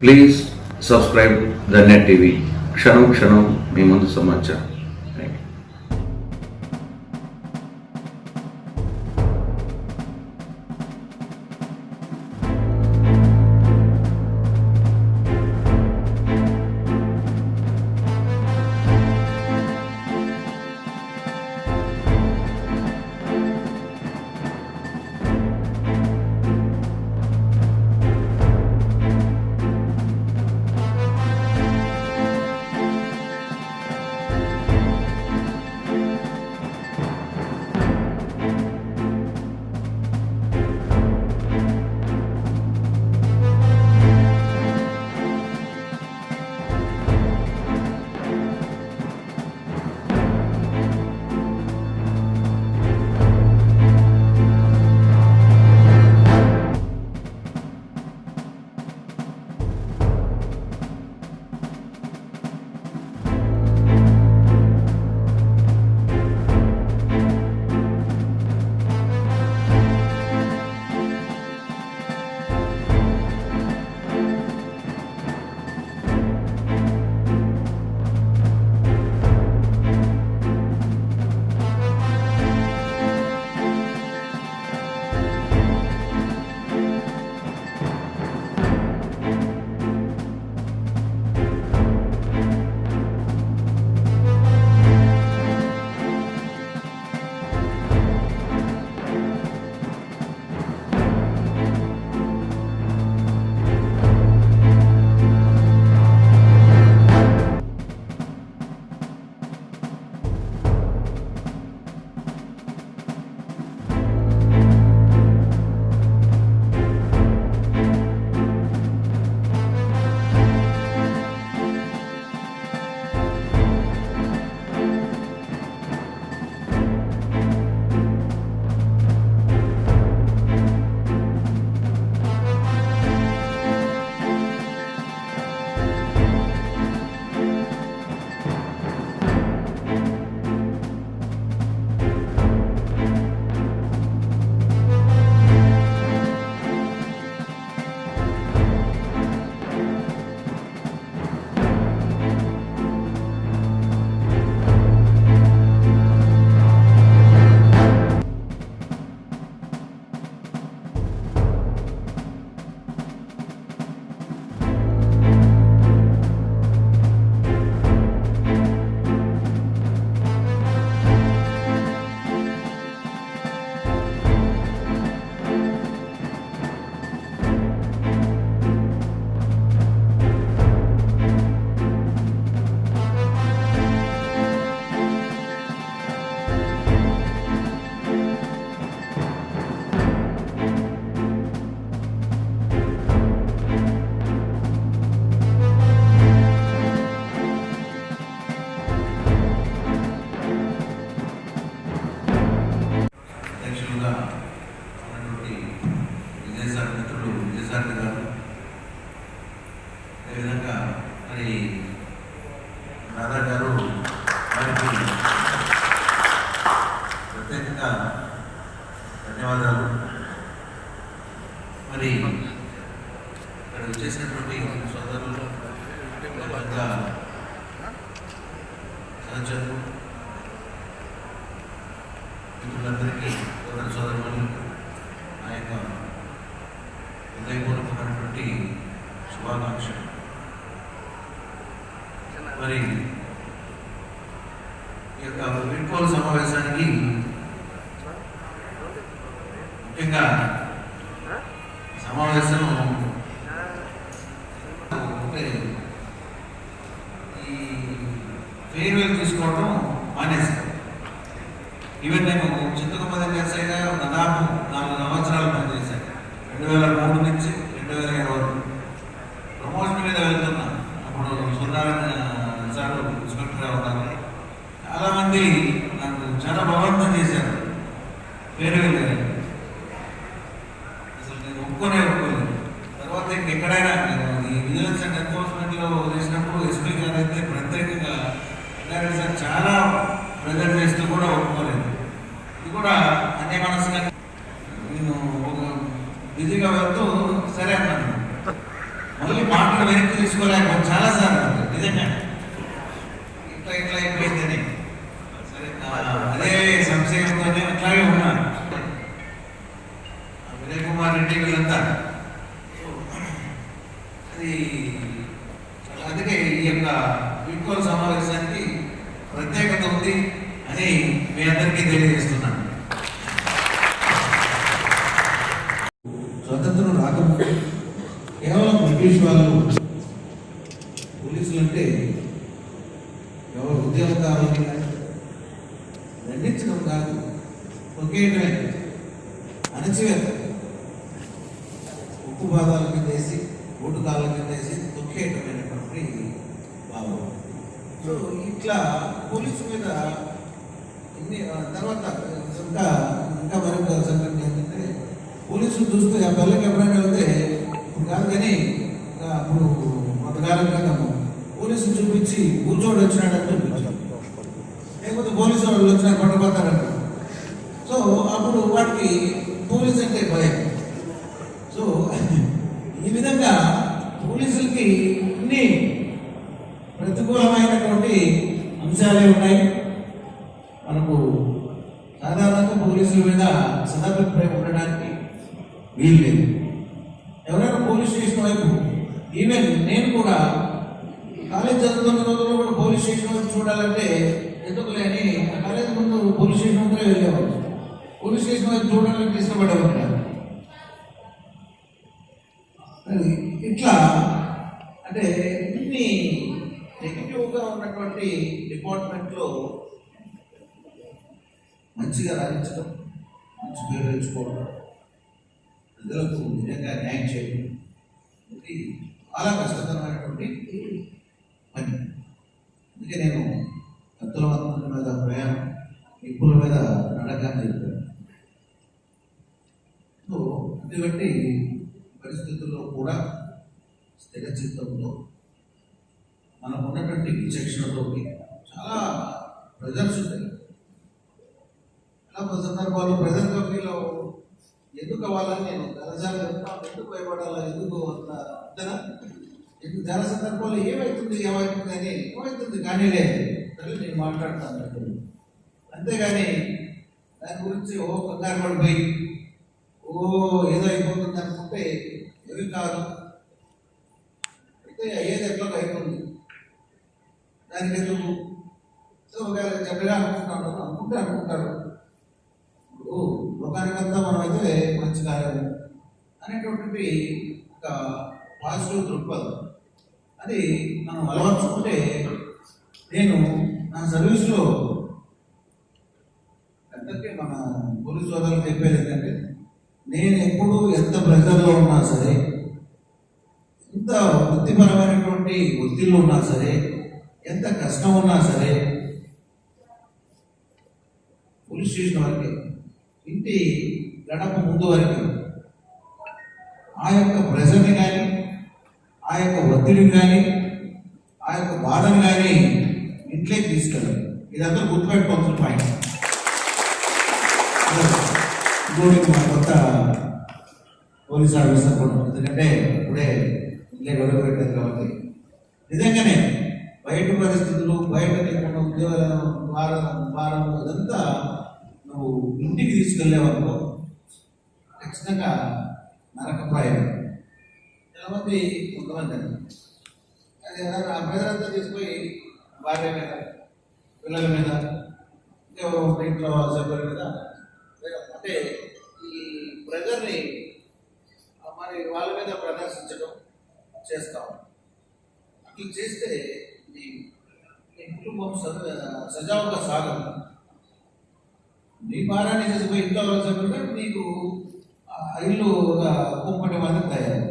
Please subscribe the net TV. క్షణం క్షణం మీ ముందు సమాచారం. అదేవిధంగా మరి రాధా గారు వారికి ప్రత్యేకంగా ధన్యవాదాలు. మరి ఇక్కడ వచ్చేసినటువంటి సోదరులు సహచరులు మిత్రులందరికీ సోదరులు ఆ యొక్క హృదయపూర్వకమైనటువంటి శుభాకాంక్షలు. మరి ఈ యొక్క వీడ్కోలు సమావేశానికి ముఖ్యంగా సమావేశం అంటే ఈ ఫెయిర్వెల్ తీసుకోవడం మానేశారు. ఈవెన్ నేను చింతకపల్లి చేసాక దాదాపు 4 సంవత్సరాలు పనిచేశాను. 2003 నుంచి 2020 వరకు ప్రమోషన్ మీద వెళ్తున్నా. అప్పుడు సూర్యనారాయణ సార్ ఇన్స్పెక్టర్గా ఉన్నారు. చాలామంది నాకు చాలా బలవంతం చేశారు ఫెయిర్వెల్. అసలు నేను ఒప్పుకోలేదు. తర్వాత ఇంకెక్కడైనా ఈ విజిలెన్స్ అండ్ ఎన్ఫోర్స్మెంట్లో చేసినప్పుడు ఎస్పీ గారు అయితే ప్రత్యేకంగా సార్ చాలా ప్రెజర్ చేస్తూ కూడా ఒప్పుకోలేదు. ఇది కూడా అనే మనసుగా నేను బిజీగా వెళ్తూ సరే అన్నాను. మళ్ళీ మాటలు వెనక్కి తీసుకోలేకపోతే చాలాసార్లు నిజంగా ఇట్లా ఇట్లా అయిపోయిందని సరే అదే సంశయంతోనే అట్లాగే ఉన్నాను. వినయ్ కుమార్ రెడ్డి వీళ్ళంతా అది అందుకే ఈ యొక్క వీడ్కోలు సమావేశానికి ప్రత్యేకత ఉంది అని మీ అందరికీ తెలియజేస్తున్నాను. స్వతంత్రం రాకముందు కేవలం బ్రిటిష్ వాళ్ళు పోలీసులు అంటే ఎవరు ఉద్యోగకారులని దండించడం కాదు, తొక్కేయటమే, అణచివేత, ఉప్పు పాదాల కింద వేసి ఓటు కాళ్ళ కింద వేసి తొక్కేయటమైనటువంటి భావం. సో ఇట్లా పోలీసు మీద ఇన్ని తర్వాత ఇంకా ఇంకా మరొక సంఘటన ఏంటంటే పోలీసులు చూస్తే ఆ పల్లెకి ఎప్పుడైనా వెళ్తే కాదు కానీ అప్పుడు కొంతకాలం క్రితం పోలీసులు చూపించి కూర్చోడు వచ్చినాడని చూపించారు, లేకపోతే పోలీసు వాళ్ళు వచ్చినా పట్టుకుపోతారంట. సో అప్పుడు వాటికి పోలీసు అంటే భయం. సో ఈ విధంగా పోలీసులకి అన్ని ప్రతికూలమైనటువంటి అంశాలే ఉన్నాయి. మనకు సాధారణంగా పోలీసుల మీద సదాభిప్రాయం ఉండడానికి వీలు లేదు. ఎవరైనా పోలీస్ స్టేషన్ వైపు, ఈవెన్ నేను కూడా కాలేజ్ చదువుతున్న రోజుల్లో కూడా పోలీస్ స్టేషన్ వైపు చూడాలంటే ఎందుకు లేని కాలేజ్ ముందు పోలీస్ స్టేషన్ ముందరే వెళ్ళేవాళ్ళు. పోలీస్ స్టేషన్ వైపు చూడాలంటే ఇష్టపడేవాళ్ళు. ఇట్లా అంటే ఇన్ని నెగిటివ్గా ఉన్నటువంటి డిపార్ట్మెంట్లో మంచిగా రాణించడం, మంచి పేరు తెచ్చుకోవడం, ప్రజలకు నిజంగా న్యాయం చేయడం ఇది చాలా కష్టతరమైనటువంటి పని. అందుకే నేను కత్తుల వంతుల మీద ప్రయాణం, నిప్పుల మీద నడకాన్ని చెప్పాను. సో అటువంటి పరిస్థితుల్లో కూడా స్థిరచిత్తంతో మనకు ఉన్నటువంటి విచక్షణతో చాలా ప్రెజర్స్ ఉంటాయి. చాలా సందర్భాల్లో ప్రెజర్ కంపెనీలో ఎందుకు అవ్వాలని నేను చాలాసార్లు చెప్తాను, ఎందుకు భయపడాలా, ఎందుకు అంతనా, ఎందుకు చాలా సందర్భాల్లో ఏమవుతుంది అని ఏమవుతుంది కానీ లేదు సరే నేను మాట్లాడతాను, అంతేగాని దాని గురించి ఓ కంగారు పడిపోయి ఓ ఏదో అయిపోతుంది అనుకుంటే ఏమి కాదు. అయితే అయ్యేది ఎట్లా అయిపోతుంది దానికి ఎందుకు. సో ఒకవేళ చెడ్డగా అనుకుంటారు ఇప్పుడు లోకానికంతా మనం అయితే మంచి కార్యము అనేటటువంటి ఒక పాజిటివ్ దృక్పథం అది మనం అలవర్చుకుంటే, నేను నా సర్వీస్లో అందరికీ మన పోలీసు సోదరులు చెప్పేది ఏంటంటే, నేను ఎప్పుడు ఎంత ప్రెజర్లో ఉన్నా సరే, ఎంత వృత్తిపరమైనటువంటి ఒత్తిళ్ళు ఉన్నా సరే, ఎంత కష్టం ఉన్నా సరే, పోలీస్ స్టేషన్ వరకు ఇంటి గడప ముందు వరకు ఆ యొక్క ప్రెజర్ని కానీ, ఆ యొక్క ఒత్తిడిని కానీ, ఆ యొక్క బాధను కానీ ఇంట్లోకి తీసుకెళ్ళాలి. ఇదంతా గుర్తుపెట్టుకోవాల్సిన పాయింట్. ఇంకోటి మా కొత్త పోలీస్ ఆఫీసర్ కూడా, ఎందుకంటే ఇప్పుడే ఇల్లే గొడవ పెట్టారు కాబట్టి నిజంగానే బయట పరిస్థితులు, బయట ఉద్యోగ భారం ఇదంతా నువ్వు ఇంటికి తీసుకెళ్ళేవాళ్ళు ఖచ్చితంగా నరకప్రాయం. చాలామంది కొంతమంది అది ఆ ప్రజలంతా తీసుకుపోయి భార్య మీద, పిల్లల మీద, ఇంకెవరో ఇంట్లో సభ్యుల మీద, అంటే ఈ ప్రెజర్ని మరి వాళ్ళ మీద ప్రదర్శించడం చేస్తాం. అట్లా చేస్తే నీ కుటుంబం సజావుగా సాగదు. నీ భారాన్ని చేసిపోయి ఇంట్లో సభ్యులుగా నీకు ఇల్లు కుంపటి మాత్రం తయారు.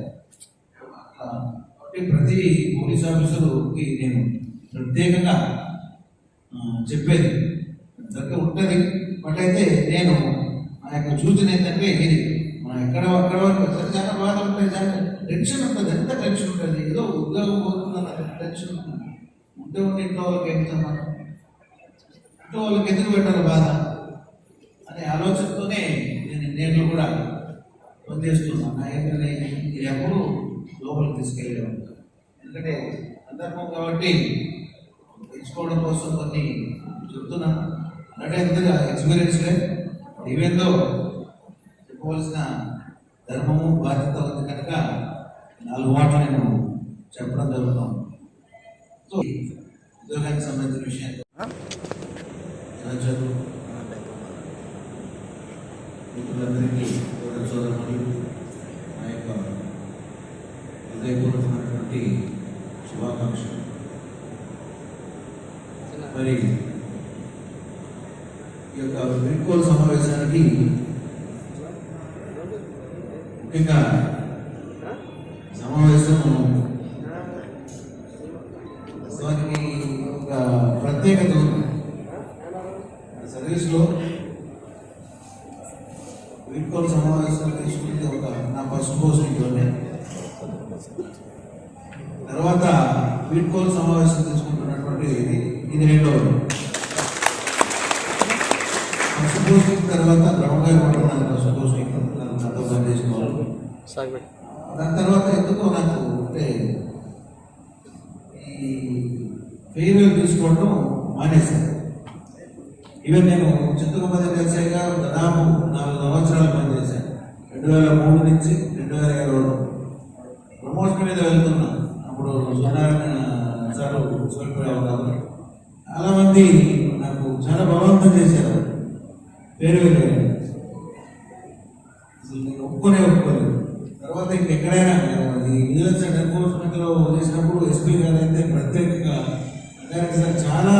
కాబట్టి ప్రతి పోలీస్ ఆఫీసర్కి నేను ప్రత్యేకంగా చెప్పేది దగ్గర ఉంటుంది. బట్ అయితే నేను ఆ యొక్క సూచన ఏంటంటే ఇది మనం అక్కడ వరకు చాలా బాధ ఉంటుంది, చాలా టెన్షన్ ఉంటుంది, ఎంత టెన్షన్ ఉంటుంది, ఏదో ఉద్యోగం పోతుందన్న టెన్షన్ ఉంటుంది. ఉంటే ఇంట్లో వాళ్ళకి ఎంత మనం ఇంట్లో వాళ్ళకి ఎందుకు పెట్టాలి బాధ అనే ఆలోచనతోనే నేను కూడా పనిచేస్తున్నాను. ఇది ఎప్పుడు లోపలికి తీసుకెళ్ళే ఉంటాను. ఎందుకంటే సందర్భం కాబట్టి తెలుసుకోవడం కోసం కొన్ని చెప్తున్నాను. అంటే ఇంతగా ఎక్స్పీరియన్స్ లేదు, ఇవేందో చెప్పవలసిన ధర్మము బాధ్యత ఉంది కనుక 4 మాటలు నేను చెప్పడం జరుగుతాం. సో ఉద్యోగానికి సంబంధించిన విషయాలు చదువు మిత్రులందరికీ సోదరులు నా యొక్క హృదయపూర్వకమైనటువంటి శుభాకాంక్షలు. మరి ఈ యొక్క వీడ్కోలు సమావేశానికి ముఖ్యంగా సమావేశం వారికి ఒక ప్రత్యేకత ఉంది. సర్వీస్లో వీడ్కోలు సమావేశాలు తీసుకుంటే ఒక నా ఫస్ట్ పోస్టింగ్లోనే, తర్వాత వీడ్కోలు సమావేశం తీసుకుంటున్నటువంటి ఇది రెండవది. ఫస్ట్ పోస్టింగ్ తర్వాత బ్రహ్మగారి పట్టణానికి ఫస్ట్ పోస్టింగ్ నాతో పనిచేసిన వాళ్ళు. దాని తర్వాత ఎందుకో నాకు అంటే ఈ ఫెయిర్వెల్ తీసుకోవడం మానేశాను. ఈవెన్ నేను చింతకపల్లి వ్యవసాయిగా దాదాపు 4 సంవత్సరాలు పనిచేశాను. 2003 నుంచి 2020 వరకు ప్రమోషన్ మీద వెళ్తున్నా. అప్పుడు సూర్యనారాయణ సార్ సోల్పోయారు కాబట్టి చాలామంది నాకు చాలా బలవంతం చేశారు ఫెయిర్వెల్. అసలు నేను ఒప్పుకోలేదు. తర్వాత ఇంకెక్కడైనా ఈ విజిలెన్స్ అండ్ ఎన్ఫోర్స్మెంట్లో చేసినప్పుడు ఎస్పీ గారు అయితే ప్రత్యేకంగా సార్ చాలా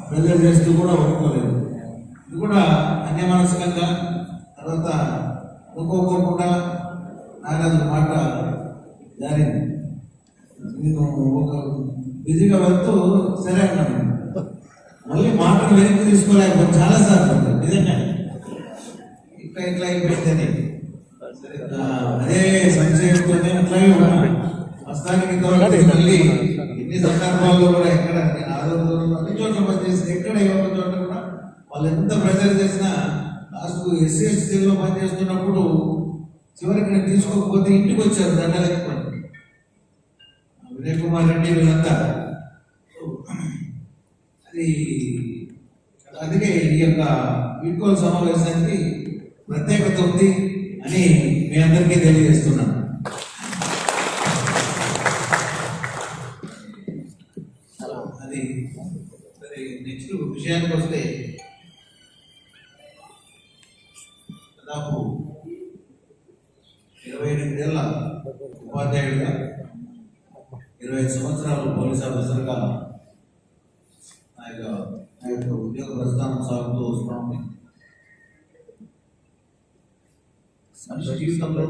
ప్రెజర్ చేస్తూ కూడా ఒప్పుకోలేదు. ఇది కూడా అన్యమనస్కంగా తర్వాత అనుకోకుండా నాకు మాట జారింది. నేను ఒక బిజీగా వెళ్తూ సరే అన్నాను, మళ్ళీ మాటలు వెనక్కి తీసుకోలేకపోతే చాలాసార్లు నిజంగా ఇట్లా అయిపోయిందని అదే సంశయంతోనే అట్లాగే ఉన్నాను. ప్రస్తుతానికి మళ్ళీ ఎన్ని సందర్భాల్లో కూడా ఎక్కడ నేను ఆదోళనలో అన్ని చోట్ల పనిచేసి ఎక్కడ ఎవరి చోట కూడా వాళ్ళు ఎంత ప్రెజర్ చేసినా లాస్ట్ SCSలో పనిచేస్తున్నప్పుడు చివరికి నేను తీసుకోకపోతే ఇంటికి వచ్చారు దండలేకపోయి వినయ్ కుమార్ రెడ్డి వీళ్ళంతా. అది అందుకే ఈ యొక్క వీడ్కోలు సమావేశానికి ప్రత్యేకత ఉంది అని మీ అందరికీ తెలియజేస్తున్నాను. అది సరే, నెక్స్ట్ విషయానికి వస్తే దాదాపు 28 ఏళ్ళ ఉపాధ్యాయుడిగా 25 సంవత్సరాలు పోలీస్ ఆఫీసర్గా నా యొక్క ఉద్యోగ ప్రస్థానం సాగుతూ వస్తూ ఉంది. మనిషి జీవితంలో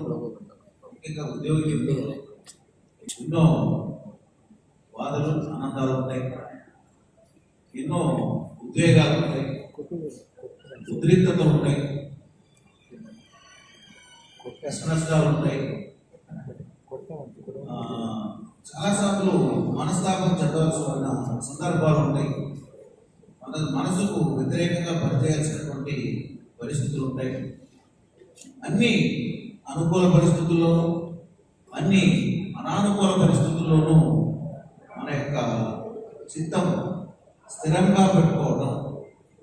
ముఖ్యంగా ఉద్యోగ జీవితంలో ఎన్నో బాధలు ఆనందాలు ఉంటాయి, ఎన్నో ఉద్వేగాలు ఉంటాయి, ఉద్రిక్తతలు ఉంటాయి, కష్టనష్టాలు ఉంటాయి. చాలాసార్లు మనస్తాపం చెందవలసిన సందర్భాలు ఉంటాయి. మనసుకు వ్యతిరేకంగా పనిచేయాల్సినటువంటి పరిస్థితులు ఉంటాయి. అన్ని అనుకూల పరిస్థితుల్లోనూ అన్ని అనానుకూల పరిస్థితుల్లోనూ మన యొక్క చిత్తం స్థిరంగా పెట్టుకోవడం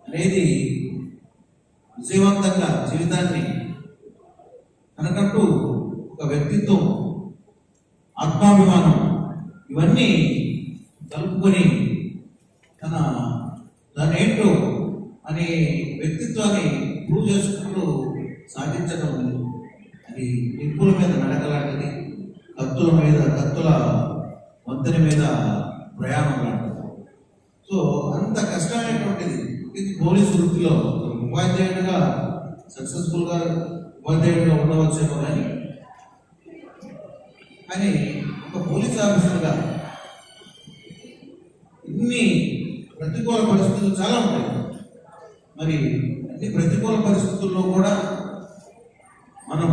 అనేది విజయవంతంగా జీవితాన్ని తనకంటూ ఒక వ్యక్తిత్వం, ఆత్మాభిమానం ఇవన్నీ కలుపుకొని తనేంటో అనే వ్యక్తిత్వాన్ని ప్రూవ్ చేసుకుంటూ సాధించడం అది నిప్పుల మీద నడకలాంటిది, కత్తుల వంతెన మీద ప్రయాణం లాంటిది. సో అంత కష్టమైనటువంటిది ఇది పోలీసు వృత్తిలో. ఉపాధ్యాయుడిగా సక్సెస్ఫుల్గా ఉపాధ్యాయుడిగా ఉండవచ్చేమో కానీ ఒక పోలీస్ ఆఫీసర్గా ఇన్ని ప్రతికూల పరిస్థితులు చాలా ఉంటాయి. మరి అన్ని ప్రతికూల పరిస్థితుల్లో కూడా మనం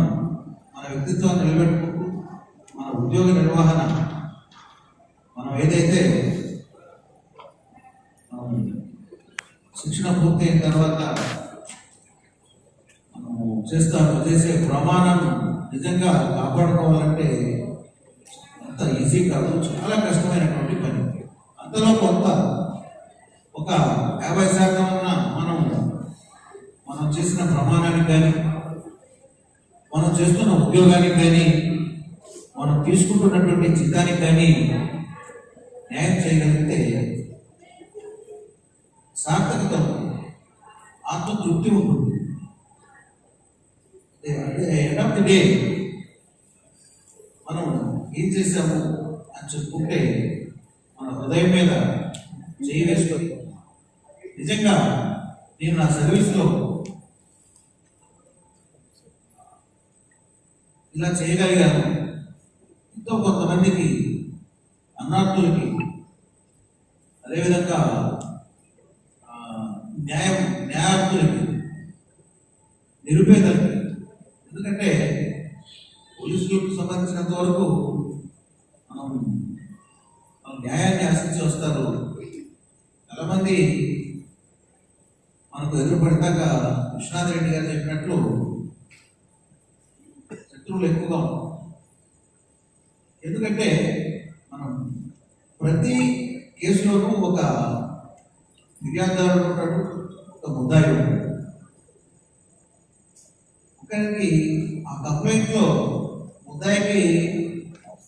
మన వ్యక్తిత్వాన్ని నిలబెట్టుకుంటూ మన ఉద్యోగ నిర్వహణ మనం ఏదైతే శిక్షణ పూర్తయిన తర్వాత మనము చేసే ప్రమాణాన్ని నిజంగా కాపాడుకోవాలంటే అంత ఈజీ ఈజీ కాదు, చాలా కష్టమైనటువంటి పని. అందులో కొంత ఒక 50% అన్న మనం చేసిన ప్రమాణానికి కానీ, మనం చేస్తున్న ఉద్యోగానికి కానీ, మనం తీసుకుంటున్నటువంటి జీతానికి కానీ న్యాయం చేయగలిగితే సార్థకత ఉంటుంది, ఆత్మతృప్తి ఉంటుంది. అంటే ఎండ్ ఆఫ్ ది డే మనం ఏం చేశాము అని చెప్పుకుంటే మన హృదయం మీద చేయి వేసుకొని నిజంగా నేను నా సర్వీస్లో ఇలా చేయగలిగాను, ఎంతో కొంతమందికి అన్నార్థులకి, అదేవిధంగా న్యాయార్థులకి, నిరుపేదలకి. ఎందుకంటే పోలీసులకు సంబంధించినంత వరకు మనం న్యాయాన్ని ఆశించి వస్తారు. చాలామంది మనకు ఎదురు పడతాక విశ్వనాథ్ రెడ్డి గారు చెప్పినట్లు శత్రువులు ఎక్కువగా ఉంటారు. ఎందుకంటే మనం ప్రతి కేసులోనూ ఒక ఫిర్యాదుదారుడు ఉంటాడు, ఒక ముద్దాయి ఉంటాడు. ఒకరికి ఆ కంప్లైంట్లో ముద్దాయికి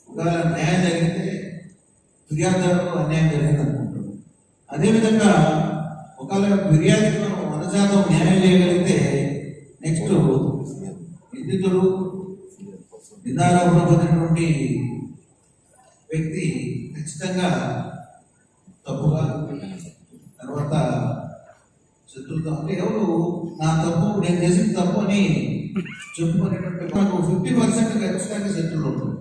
ఒకవేళ న్యాయం జరిగితే ఫిర్యాదుదారుడు అన్యాయం జరిగింది అనుకుంటాడు. అదేవిధంగా ఒకవేళ ఫిర్యాదుకి మనం 100% న్యాయం చేయగలిగితే నెక్స్ట్ నిందితుడు, నిందారోపణ పొందినటువంటి వ్యక్తి ఖచ్చితంగా తప్పుగా, తర్వాత శత్రువుతో అంటే ఎవరు నా తప్పు, నేను చేసిన తప్పు అని చెప్పుకునేటువంటి నాకు 50% ఖచ్చితంగా శత్రువులు ఉంటుంది.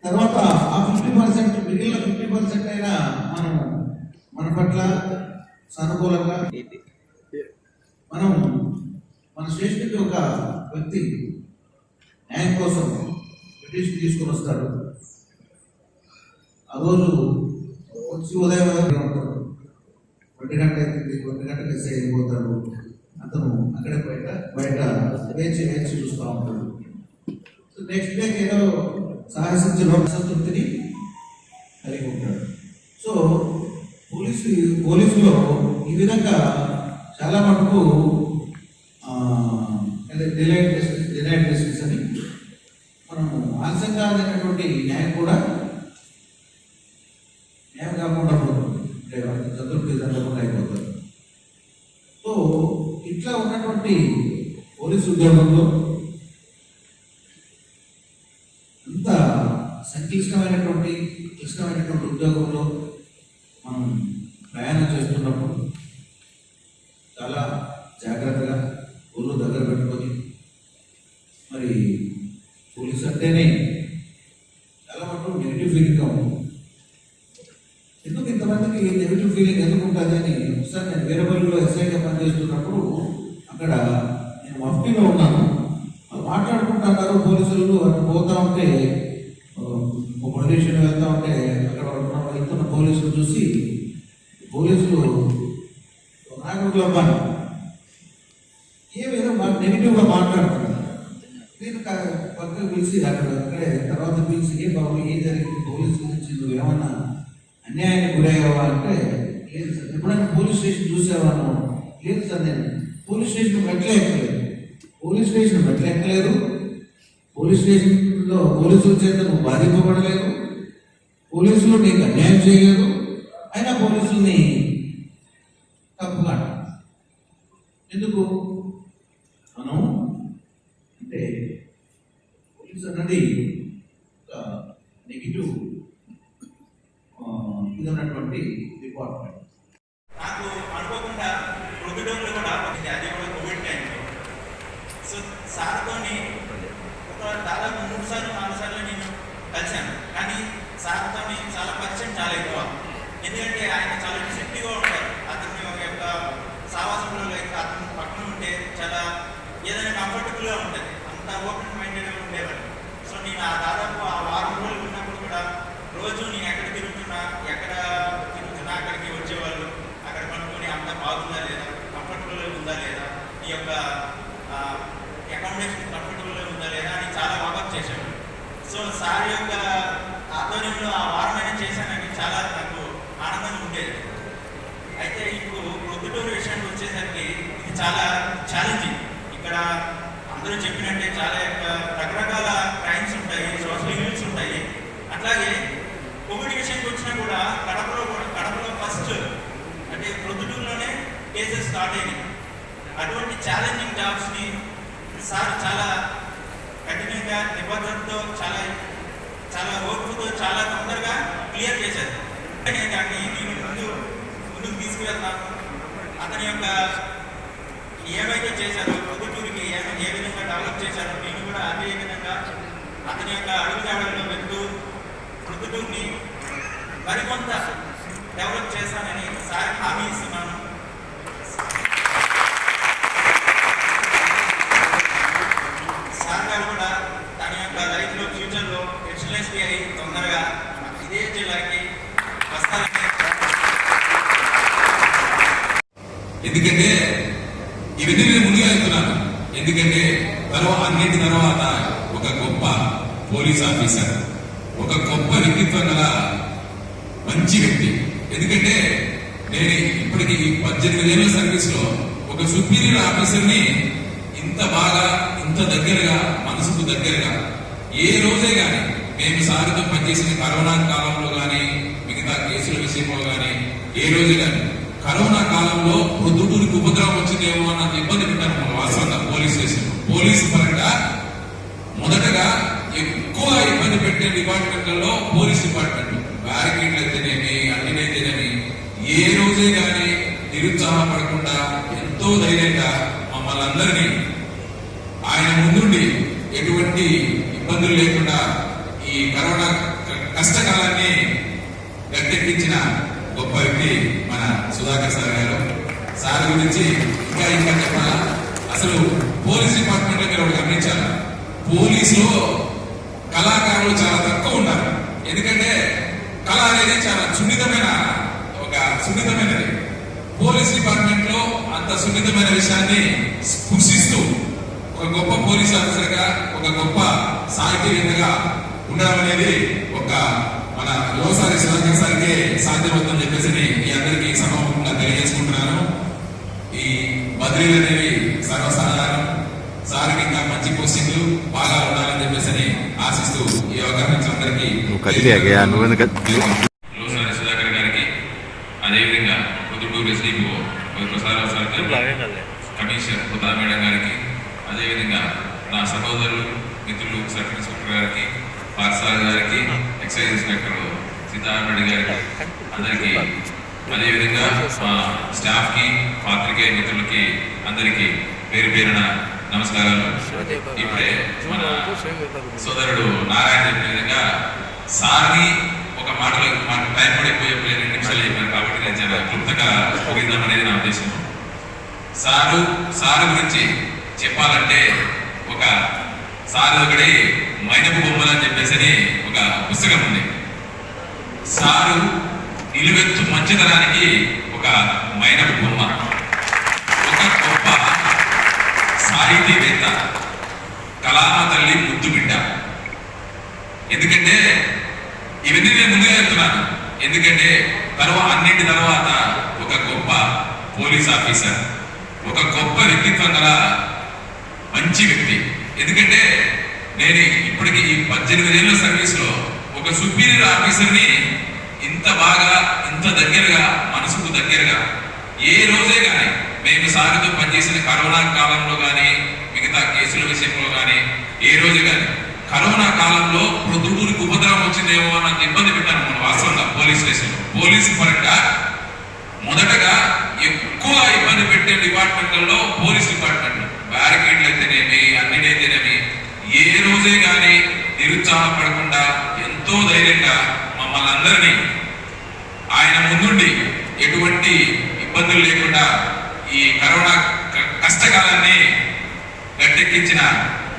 తర్వాత ఆ 50% మిగిలిన 50% అయినా మనం మన పట్ల సానుకూలంగా మనం మన స్టేషన్కి ఒక వ్యక్తి న్యాయం కోసం పిటిషన్ తీసుకొని వస్తాడు. ఆ రోజు వచ్చి ఉదయం ఉంటాడు, 1 గంట అవుతుంది, 1 గంటకి ఎస్ఐ అయిపోతాడు. అతను అక్కడే బయట వేచి చూస్తూ ఉంటాడు. సో నెక్స్ట్ డేకి ఏదో సాహసించిన సంతృప్తిని కలిగి ఉంటాడు. సో పోలీసులో ఈ విధంగా చాలా మటుకు డిలైడ్ జస్టిస్ అని మనం ఆలస్యంగా అనేటువంటి న్యాయం కూడా న్యాయం కాకుండా చతుర్థి జరగకుండా అయిపోతారు. సో ఇట్లా ఉన్నటువంటి పోలీసు ఉద్యోగంలో అంత క్లిష్టమైనటువంటి ఉద్యోగంలో మనం ప్రయాణం చేస్తున్నప్పుడు చాలా జాగ్రత్తగా ఊళ్ళో దగ్గర పెట్టుకొని, మరి పోలీసు అంటేనే చాలా మటుకు నెగిటివ్ ఫీలింగ్గా ఉంటుంది. ఎందుకు ఇంతమందికి నెగిటివ్ ఫీలింగ్ ఎందుకు ఉంటుంది అని ఒకసారి నేను వేరేపల్లిలో ఎస్ఐగా పనిచేస్తున్నప్పుడు అక్కడ నేను మఫ్టీలో ఉన్నాను, మాట్లాడుకుంటున్నారు పోలీసులు. అటు పోతా ఉంటే పోలీస్ స్టేషన్ వెళ్తా ఉంటే అక్కడ వెళ్తున్న పోలీసులు చూసి పోలీసులు నాయకులు అబ్బాను ఏమేదో నెగిటివ్గా మాట్లాడుతున్నారు. నేను పక్కకు పిలిచి అక్కడే తర్వాత పిలిచి ఏ బాబు ఏం జరిగింది, పోలీసు గురించి నువ్వు ఏమన్నా అన్యాయానికి గురయ్యావా అంటే, లేదు సార్. ఎప్పుడైనా పోలీస్ స్టేషన్ చూసావాను? లేదు సార్, నేను పోలీస్ స్టేషన్ ఎక్కలేదు. పోలీస్ స్టేషన్లో పోలీసుల చేత నువ్వు బాధింపబడలేదు, పోలీసులు నీకు అన్యాయం చేయలేదు, అయినా పోలీసుల్ని తప్పుగా ఎందుకు? మనం అంటే పోలీసు అన్నది ఒక నెగిటివ్ ఇది ఉన్నటువంటి డిపార్ట్మెంట్. నాకు అనుకోకుండా ప్రొద్దుటంలో కూడా అది కూడా కోవిడ్ టైంలో. సో సార్తో దాదాపు 3 సార్లు 4 సార్లు నేను కలిశాను. కానీ సార్తో చాలా పరిచయం చాలా ఎక్కువ. ఎందుకంటే ఆయన చాలా డిసిప్లిన్గా ఉంటారు. అతని యొక్క సావాసంలో లేక అతను పక్కన ఉంటే చాలా ఏదైనా కంఫర్టబుల్గా ఉంటుంది. అంత ఓపెన్ మైండెడ్గా ఉండేవాడు. సో నేను ఆ దాదాపు ఆ వారం రోజులు ఉన్నప్పుడు కూడా రోజు నేను ఎక్కడ తిరుగుతున్నా అక్కడికి వచ్చేవాళ్ళు. అక్కడ కనుక్కొని అంత బాగుందా లేదా, కంఫర్టబుల్గా ఉందా లేదా, ఈ యొక్క అకామిడేషన్ కంఫర్టబుల్గా ఉందా లేదా అని చాలా వాకప్ చేసేవాడు. సో సార్ యొక్క చాలా ఛాలెంజింగ్. ఇక్కడ అందరూ చెప్పినట్టే చాలా రకరకాల క్రైమ్స్ ఉంటాయి, సోషల్ ఈవెంట్స్ ఉంటాయి. అట్లాగే కోవిడ్ విషయానికి వచ్చినా కూడా కడపలో ఫస్ట్ అంటే ప్రొద్దుటూరులోనే కేసెస్ స్టార్ట్ అయినాయి. అటువంటి ఛాలెంజింగ్ జాబ్స్ని సార్ చాలా కఠినంగా నిబద్ధతతో చాలా ఓర్పుతో చాలా తొందరగా క్లియర్ చేశారు. దాన్ని నేను ముందుకు తీసుకువెళ్తాను. అతని యొక్క ఏమైతే చేశారో ప్రొద్దుటూరికి ఏ విధంగా డెవలప్ చేశారో నేను కూడా అదే విధంగా అతని యొక్క అడుగుజాడల్లో వెళ్తూ ప్రొద్దుటూరిని మరికొంత డెవలప్ చేస్తానని సార్ హామీ ఇస్తున్నాను. సార్ గారు కూడా తన యొక్క లైఫ్లో ఫ్యూచర్లో ఎక్సలెన్స్పీ అయి తొందరగా ఇదే జిల్లాకి వస్తానని. ఎందుకంటే ఇవన్నీ నేను ముందుగా చెప్తున్నాను. ఎందుకంటే అన్నింటి తర్వాత ఒక గొప్ప పోలీస్ ఆఫీసర్, ఒక గొప్ప వ్యక్తిత్వం గల మంచి వ్యక్తి. ఎందుకంటే నేను ఇప్పటికి 18 ఏళ్ల సర్వీస్ లో ఒక సుపీరియర్ ఆఫీసర్ ని ఇంత బాగా, ఇంత దగ్గరగా, మనసుకు దగ్గరగా ఏ రోజే గాని మేము సారితో పనిచేసిన కరోనా కాలంలో గాని మిగతా కేసుల విషయంలో గాని ఏ రోజే గాని కరోనా కాలంలో ప్రొద్దుటూరికి ఉపద్రవం వచ్చిందేమో అన్న ఇబ్బంది పెట్టారు మన వాస్తవంగా పోలీస్ స్టేషన్. పోలీసు పరంగా మొదటగా ఎక్కువ ఇబ్బంది పెట్టే డిపార్ట్మెంట్లలో పోలీస్ డిపార్ట్మెంట్, బ్యారికేడ్లు అయితేనేమి అన్నినైతేనేమి ఏ రోజే గాని నిరుత్సాహపడకుండా ఎంతో ధైర్యంగా మమ్మల్ని అందరినీ ఆయన ముందుండి ఎటువంటి ఇబ్బందులు లేకుండా ఈ కరోనా కష్టకాలాన్ని గట్టెక్కించిన గొప్ప వ్యక్తి మన సుధాకర్ సార్ గారు. సార్ గురించి ఇంకా చెప్పాలా? అసలు పోలీస్ డిపార్ట్మెంట్ లో మీరు ఒకటి గమనించాలి, పోలీసులో కళాకారులు చాలా తక్కువ ఉన్నారు. ఎందుకంటే కళ అనేది చాలా సున్నితమైనది. పోలీస్ డిపార్ట్మెంట్ లో అంత సున్నితమైన విషయాన్ని స్పృశిస్తూ ఒక గొప్ప పోలీస్ ఆఫీసర్ గా, ఒక గొప్ప సాహితీవేత్తగా ఉండడం అనేది ఒక మన యువసారి సుధాకర్ సార్కే సాధ్యమవుతుందని చెప్పేసి మీ అందరికీ సభాముఖంగా తెలియజేసుకుంటున్నాను. ఈ బదిలీలు అనేవి సర్వసాధారణం. సార్కి ఇంకా మంచి పోస్టింగ్లు బాగా ఉండాలని చెప్పేసి ఆశిస్తూ ఈ అవకాశం అందరికీ యువసారి సుధాకర్ గారికి, అదేవిధంగా Proddatur SDO Prasadarao sir commissioner పుదా మేడం గారికి, అదేవిధంగా నా సహోదరులు మిత్రులు సర్కిల్ ఇన్స్పెక్టర్ గారికి, పార్సార్ గారికి, ఎక్సైజ్ ఇన్స్పెక్టర్ సీతారామరెడ్డి గారికి అందరికీ, అదేవిధంగా మా స్టాఫ్ కి, పాత్రికేయ మిత్రులకి అందరికీ పేరు పేరున నమస్కారాలు. ఇప్పుడే మన సోదరుడు నారాయణ చెప్పిన విధంగా సార్ని ఒక మాటలో టైం కూడా ఎక్కువ చెప్పలేదు, 2 నిమిషాలు చెప్పాను కాబట్టి నేను చాలా క్లుప్తంగా ముగిద్దాం అనేది నా ఉద్దేశం. సారు గురించి చెప్పాలంటే ఒక సారు ఒకటి మైనపు బొమ్మలు అని చెప్పేసి ఒక పుస్తకం ఉంది. సారు నిలువెత్తు మంచితనానికి ఒక మైనపు బొమ్మ, ఒక గొప్ప సాహితీవేత్త, కళామ తల్లి ముద్దు బిడ్డ. ఎందుకంటే ఇవన్నీ నేను ముందుగా చెప్తున్నాను. ఎందుకంటే అన్నింటి తర్వాత ఒక గొప్ప పోలీస్ ఆఫీసర్, ఒక గొప్ప వ్యక్తిత్వం గల మంచి వ్యక్తి. ఎందుకంటే నేను ఇప్పటికి 18 ఏళ్ల సర్వీస్ లో ఒక సుపీరియర్ ఆఫీసర్ ని ఇంత బాగా, ఇంత దగ్గరగా, మనసుకు దగ్గరగా ఏ రోజే గాని మేము సారితో పనిచేసిన కరోనా కాలంలో గాని మిగతా కేసుల విషయంలో గాని ఏ రోజు గాని కరోనా కాలంలో ప్రొద్దుటూరికి ఉపద్రవం వచ్చిందేమో అన్న ఇబ్బంది పెట్టాను మన వాస్తవంగా పోలీస్ స్టేషన్. పోలీసు పరంగా మొదటగా ఎక్కువ ఇబ్బంది పెట్టే డిపార్ట్మెంట్లలో పోలీస్ డిపార్ట్మెంట్, బ్యారికేడ్లు అయితేనేమి అన్నినైతేనేమి ఏ రోజే గాని నిరుత్సాహపడకుండా ఎంతో ధైర్యంగా మమ్మల్ని అందరినీ ఆయన ముందుండి ఎటువంటి ఇబ్బందులు లేకుండా ఈ కరోనా కష్టకాలాన్ని గట్టెక్కించిన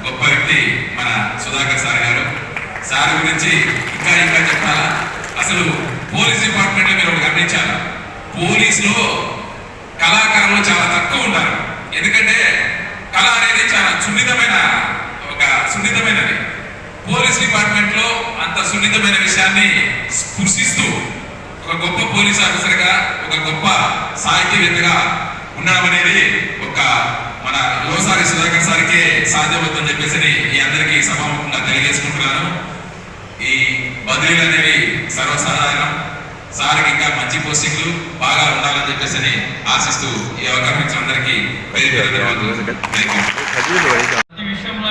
గొప్ప వ్యక్తి మన సుధాకర్ సార్ గారు. సార్ గురించి ఇంకా చెప్పాలా? అసలు పోలీస్ డిపార్ట్మెంట్ లో మీరు ఒకటి గమనించాలి, పోలీసులో కళాకారులు చాలా తక్కువ ఉన్నారు. ఎందుకంటే కళ అనేది చాలా సున్నితమైనది. పోలీస్ డిపార్ట్మెంట్ లో అంత సున్నితమైన విషయాన్ని స్పృశిస్తూ ఒక గొప్ప పోలీస్ ఆఫీసర్ గా, ఒక గొప్ప సాహితీవేత్తగా ఉండడం అనేది ఒక మన యువసారి సుధాకర్ సార్కే సాధ్యమవుతుందని చెప్పేసి ఈ అందరికీ సభాముఖంగా తెలియజేసుకుంటున్నాను. ఈ బదిలీలు అనేవి సర్వసాధారణం. సార్కి ఇంకా మంచి పోస్టింగ్లు బాగా ఉండాలని చెప్పేసి ఆశిస్తూ ఈ అవకాశం ఇచ్చిన అందరికీ ప్రతి విషయంలో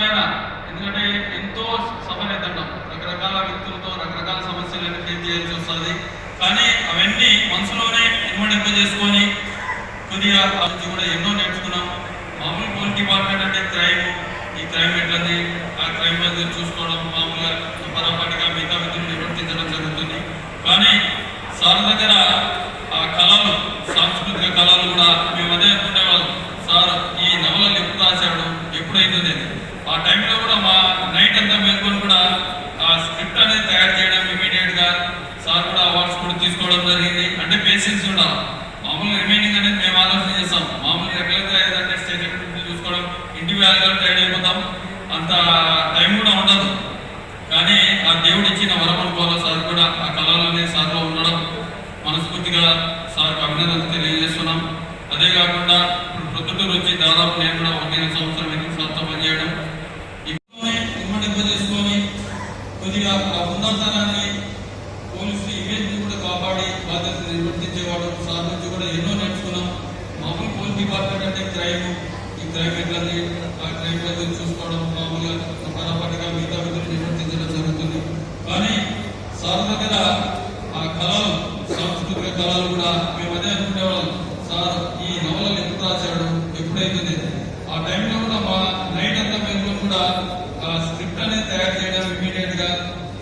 ఎందుకంటే ఎంతో సఫలవుతుంటాం, రకరకాల వ్యక్తులతో రకరకాల సమస్యలను ఫేస్ చేయాల్సి వస్తుంది. కానీ అవన్నీ మనసులోనే చేసుకొని కొద్దిగా నుంచి కూడా ఎన్నో నేర్చుకున్నాం. మామూలు పోలీస్ డిపార్ట్మెంట్ అంటే క్రైమ్, ఈ క్రైమ్ ఎట్లది, ఆ క్రైమ్ మీద చూసుకోవడం, మామూలుగా పరపాటిగా మిగతా విధులు నిర్వర్తించడం జరుగుతుంది. కానీ సార్ దగ్గర ఆ కళలు, సాంస్కృతిక కళలు కూడా మేము అదే అనుకునేవాళ్ళం. సార్ ఈ నవలలు ఎప్పుడు రాశాడు, ఎప్పుడైతుంది, ఆ టైంలో కూడా మా నైట్ అంతా మేల్కొని కూడా ఆ స్క్రిప్ట్ అనేది తయారు చేయడం ఇమీడియట్గా సార్ కూడా అవార్డ్స్ కూడా తీసుకోవడం జరిగింది. అంటే పేషెన్స్ కూడా మామూలు రిమైనింగ్ అనేది మేము ఆలోచన చేస్తాం. మామూలు రెగ్యులర్గా ఏదంటే స్టేట్ చూసుకోవడం, ఇంటి వ్యాల్యూగా ట్రైన్ అయిపోతాం, అంత టైం కూడా ఉండదు. కానీ ఆ దేవుడు ఇచ్చిన వరం అనుకోవాలి. సార్ కూడా ఆ కళలోనే సార్లో ఉండడం మనస్ఫూర్తిగా సార్కు అభినందనలు తెలియజేస్తున్నాం. అదే కాకుండా ఇప్పుడు ప్రొద్దుటూరు వచ్చి దాదాపు నేను కూడా 1 సంవత్సరం సార్తో పనిచేయడం, చేసుకొని కొద్దిగా ఆ ఉన్నతాన్ని పోలీసు ఇమేజ్ కూడా కాపాడి బాధ్యతలు నిర్వర్తించేవాడు. సార్ నుంచి కూడా ఎన్నో నేర్చుకున్నాం. మామూలు పోలీస్ డిపార్ట్మెంట్ అంటే క్రైమ్, ఈ క్రైమ్ ఎట్లది, ఆ క్రైమ్ మీద చూసుకోవడం, మామూలుగా పరపాటిగా మిగతా విధులు నిర్వర్తించడం జరుగుతుంది. కానీ సార్ దగ్గర ఆ కళలు, సాంస్కృతిక కళలు కూడా మేము అదే అనుకునేవాళ్ళం. సార్ ఈ నవలలు ఎప్పుడు రాశాడు, ఎప్పుడైతుంది, ఆ టైంలో కూడా మా నైట్ అంతా మేము కూడా ఆ స్క్రిప్ట్ అనేది తయారు చేయడం ఇమీడియట్ గా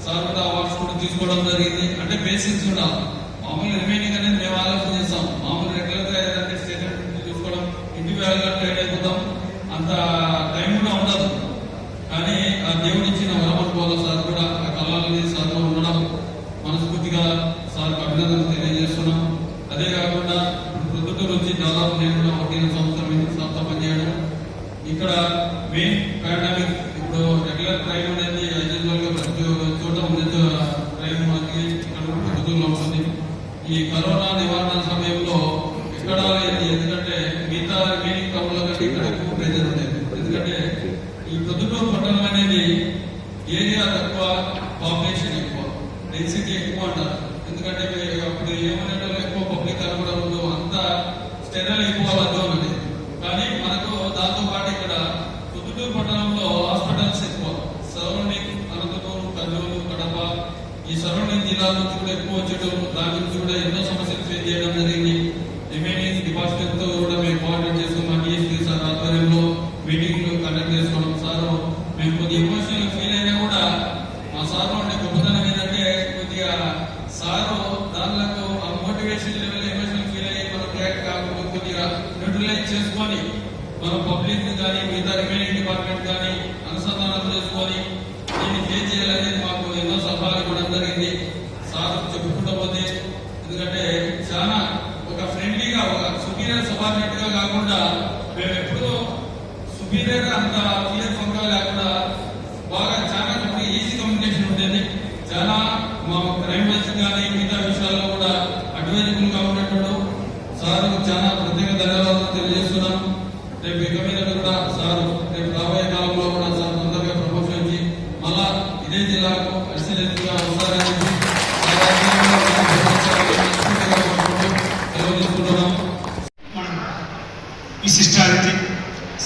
సార్ కూడా అవార్డ్స్ కూడా తీసుకోవడం జరిగింది. అంటే బేసిక్స్ కూడా మామూలు రిమైనింగ్ అనేది మేము ఆలోచన చేస్తాం. మామూలు రెగ్యులర్ గా ఏదంటే స్టేట్మెంట్ చూసుకోవడం, ఇంటి వేళగా ట్రైన్ అయిపోతాం, అంత టైం కూడా ఉండదు. కానీ ఆ దేవుడు ఇచ్చిన వరం అనుకోవాలి. సార్ కూడా ఆ కళలని సార్లో ఉండడం మనస్ఫూర్తిగా సార్కు అభినందనలు తెలియజేస్తున్నాం. అదే కాకుండా ప్రొద్దుటూరు వచ్చి దాదాపు నేను కూడా 1 సంవత్సరం సార్తో పనిచేయడం. ఇక్కడ మెయిన్ పాండమిక్, ఇప్పుడు రెగ్యులర్ క్రైమ్ అనేది యాజువల్గా ప్రతి చోట ఉండే క్రైమ్ మనకి ఇక్కడ ప్రొద్దుటూరులో ఉంటుంది. ఈ కరోనా నివారణ సమయంలో ఎక్కడ ఎందుకంటే మిగతా రిమైనింగ్ టౌన్ల కంటే ఇక్కడ ఎక్కువ ప్రెజర్ ఉండేది. ఎందుకంటే ఈ ప్రొద్దుటూరు పట్టణం అనేది ఏరియా తక్కువ, పాపులేషన్ ఎక్కువ, డెన్సిటీ ఎక్కువ అంటారు. ఎందుకంటే అప్పుడు ఏమన్నా ఎక్కువ పబ్లిక్ అనుకోవడం, అంతా స్టెరల్ ఎక్కువ లబ్ధం అనేది. కానీ మనకు దాంతో పాటు ఇక్కడ ప్రొద్దుటూరు పట్టణంలో హాస్పిటల్స్ ఎక్కువ, సరౌండింగ్ అనంతపురం, కర్నూలు, కడప ఈ సరౌండింగ్ జిల్లాల నుంచి కూడా ఎక్కువ వచ్చేటం, దాని నుంచి కూడా ఎన్నో సమస్యలు ఫేస్ చేయడం జరిగింది. రిమైనింగ్ డిపార్ట్మెంట్ తో కూడా మేము కోఆర్డినేట్ చేసుకున్నాం. డిఎస్పీ సార్ ఆధ్వర్యంలో మీటింగ్లు కండక్ట్ చేసుకోవడం. సార్ మేము కొద్దిగా ఎమోషనల్ ఫీల్ అయినా కూడా మా సార్ ఉండే గొప్పతనం ఏంటంటే కొద్దిగా సారు దానిలో ఆ మోటివేషన్ లెవెల్ ఎమోషనల్ ఫీల్ అయ్యి మనం రియాక్ట్ కాకుండా కొద్దిగా న్యూట్రలైజ్ చేసుకొని మన పబ్లిక్ కానీ మిగతా రిమైనింగ్ డిపార్ట్మెంట్ కానీ అనుసంధానం చేసుకొని దీన్ని ఫేస్ చేయాలనేది మాకు ఎన్నో సలహాలు ఇవ్వడం జరిగింది. సార్ చెప్పుకుంటూ పోతే ఎందుకంటే చాలా ఒక ఫ్రెండ్లీగా, ఒక సుపీరియర్ సబార్డినేట్ గా కాకుండా మేము ఎప్పుడూ సుపీరియర్ అంత ఫియర్ ఫంగా లేకుండా బాగా చాలా ఈజీ కమ్యూనికేషన్ ఉండేది. చాలా మా క్రైమ్ వైస్ కానీ మిగతా విషయాల్లో కూడా అడ్వైజబుల్ గా ఉండేటప్పుడు సార్ చాలా ప్రత్యేక ధన్యవాదాలు తెలియజేస్తున్నాం. రేపు ఇక మీద కూడా సార్ రేపు రాబోయే కాలంలో కూడా సార్ తొందరగా ప్రమోషన్ ఇచ్చి మళ్ళా ఇదే జిల్లాకు అసిస్టెంట్ గా వస్తారని తెలియజేస్తున్నాం. విశిష్ట అతిథి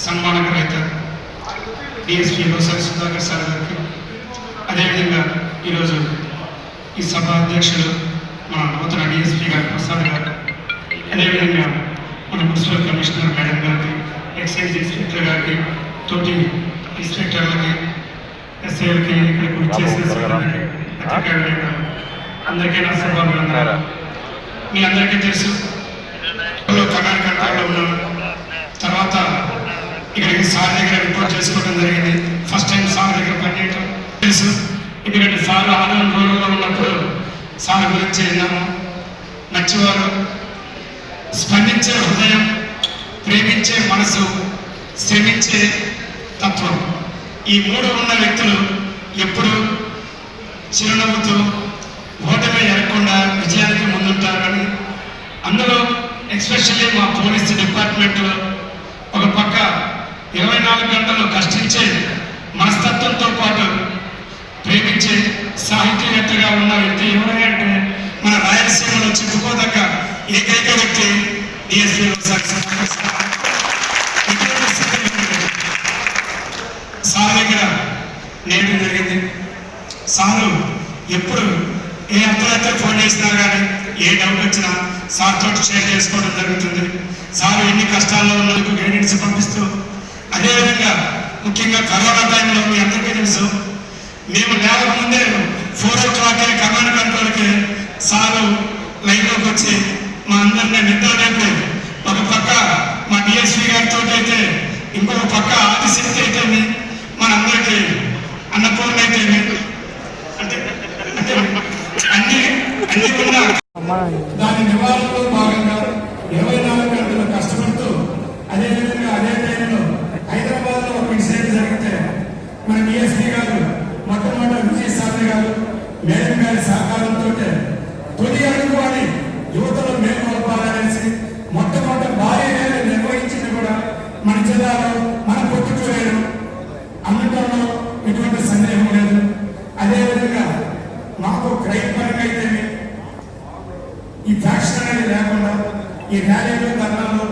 సన్మాన గ్రహీత డిఎస్పీ సుధాకర్ సార్ గారికి, అదేవిధంగా ఈరోజు ఈ సభ అధ్యక్షులు మన నూతన డిఎస్పీ గారు ప్రసాద్ గారు, అదేవిధంగా మన మున్సిపల్ కమిషనర్ మేడం గారికి, ఎక్సైజ్ ఇన్స్పెక్టర్ గారికి, తోటి ఇన్స్పెక్టర్లకి, ఎస్ఐలకి, ఇక్కడికి వచ్చేసిన అందరికీ నా సభాభివందనాలు. మీ అందరికీ తెలుసు కర్ణాటక కంట్రోల్లో ఉన్నాను. తర్వాత ఇక్కడికి సార్ దగ్గర రిపోర్ట్ చేసుకోవడం జరిగింది. ఫస్ట్ టైం సార్ దగ్గర పనిచేయడం తెలుసు. ఎందుకంటే సార్ ఆనంద రోజుల్లో ఉన్నప్పుడు సార్ గురించి విన్నాము. నచ్చేవారు, స్పందించే హృదయం, ప్రేమించే మనసు, శ్రమించే తత్వం, ఈ 3 ఉన్న వ్యక్తులు ఎప్పుడు చిరునవ్వుతూ ఓటమి ఎరగకుండా విజయానికి ముందుంటారని, అందులో ఎస్పెషల్లీ మా పోలీస్ డిపార్ట్మెంట్లో ఒక పక్క 24 గంటలు కష్టించే మనస్తత్వంతో పాటు ప్రేమించే సాహితీవేత్తగా ఉన్న వ్యక్తి ఎవరైనా అంటే మన రాయలసీమలో చెప్పుకోదగ్గ ఏకైక వ్యక్తి డిఎస్పీ సార్ దగ్గర నేర్పడం జరిగింది. సారు ఎప్పుడు ఏ అర్థమైతే ఫోన్ చేసినా కానీ ఏ డౌట్ వచ్చినా సార్ తోటి షేర్ చేసుకోవడం జరుగుతుంది. సార్ ఎన్ని కష్టాల్లో ఉన్నందుకు గైడెన్స్ పంపిస్తూ, అదేవిధంగా ముఖ్యంగా కరోనా టైంలో మీ అందరికీ తెలుసు, మేము లేవకముందే 4 o'clock కమాండ్ కంట్రోల్కి సారు లైన్లోకి వచ్చి మా అందరినీ నిద్రలేపి, ఒక పక్క మా డిఎస్పీ గారితో అయితే, ఇంకొక పక్క ఆదిశక్తి అయితేమి, మనందరికీ అన్నపూర్ణ అయితేమి, అంటే అన్ని ఉన్న దాని నివారణలో భాగంగా 24 గంటలు కష్టపడుతూ, అదేవిధంగా అదే టైంలో హైదరాబాద్లో ఒక ఇన్సిడెంట్ జరిగితే మన డిఎస్పీ గారు మొట్టమొదటి విజయసాయి గారు మేడం గారి సహకారంతో తొలి అడుగు అని యువతలో మేల్కొల్పాలనేసి మొట్టమొదటి భారీ ర్యాలీ నిర్వహించింది కూడా మన జిల్లాలో, మన పొత్తుటూరేరు అమ్మటంలో ఎటువంటి సందేహం లేదు. అదేవిధంగా మాకు క్రైమ్ పరంగా అయితే ఈ ఫ్యాక్షన్ అనేది లేకుండా ఈ ర్యాలీలు ధర్నాలు